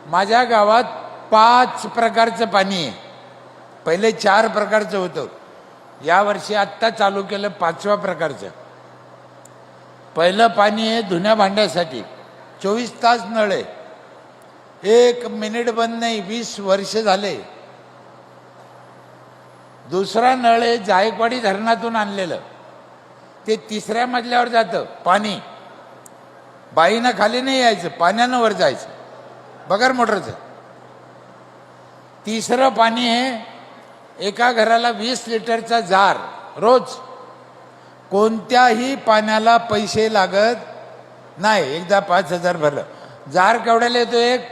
माझ्या गावात 5 प्रकारचं पाणी आहे. पहिले 4 प्रकारचं होतं. यावर्षी आत्ता चालू केलं 5व्या प्रकारचं. पहिलं पाणी आहे धुण्या भांड्यासाठी, 24 तास नळ आहे, 1 मिनिट बंद नाही, 20 वर्ष झाले. दुसरा नळ आहे जायकवाडी धरणातून आणलेलं, ते 3ऱ्या मजल्यावर जातं पाणी. बाईनं खाली नाही यायचं, पाण्यानं वर जायचं, बगर मोटरचं. तिसरं पाणी आहे एका घराला 20 लिटरचा जार रोज. कोणत्याही पाण्याला पैसे लागत नाही. एकदा 5,000 भरलं. जार केवढ्याला येतो एक?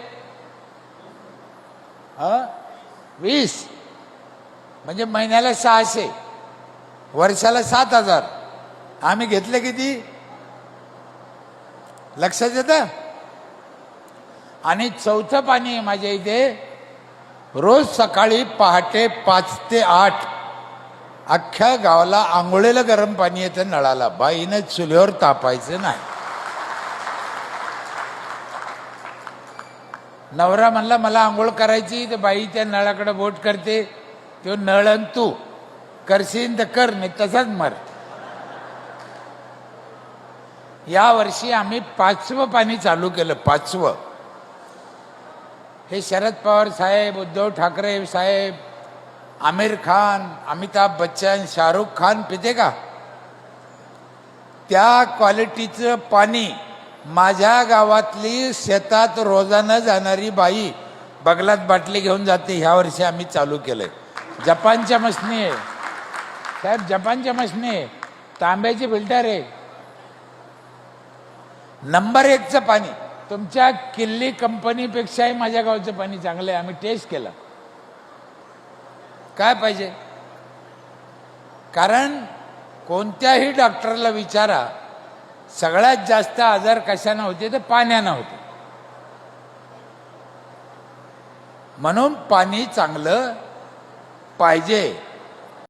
20, म्हणजे महिन्याला 600, वर्षाला 7,000. आम्ही घेतले किती लक्षात येतं? आणि चौथं पाणी आहे माझ्या इथे, रोज सकाळी पहाटे 5 ते 8 अख्ख्या गावाला आंघोळीला गरम पाणी येतं नळाला. बाईनं चुलीवर तापायचं नाही. नवरा म्हणला मला आंघोळ करायची, तर बाई त्या नळाकडे बोट करते, तो नळन तू करशील तर कर, नाही तसाच मर. या वर्षी आम्ही 5वं पाणी चालू केलं. 5वं. हे शरद पवार साहेब, उद्धव ठाकरे साहेब, आमिर खान, अमिताभ बच्चन, शाहरुख खान पिते का? त्या क्वालिटीचं पाणी माझ्या गावातली शेतात रोजानं जाणारी बाई बगलात बाटली घेऊन जाते. ह्या वर्षी आम्ही चालू केलंय. जपानच्या मशनी आहे साहेब, जपानच्या मशनी आहे, तांब्याची फिल्टर आहे. नंबर 1चं पाणी. तुमच्या किल्ली कंपनीपेक्षाही माझ्या गावचं पाणी चांगलं आहे. आम्ही टेस्ट केलं. काय पाहिजे? कारण कोणत्याही डॉक्टरला विचारा, सगळ्यात जास्त आजार कशाने होते? तर पाण्यानं होते. म्हणून पाणी चांगलं पाहिजे.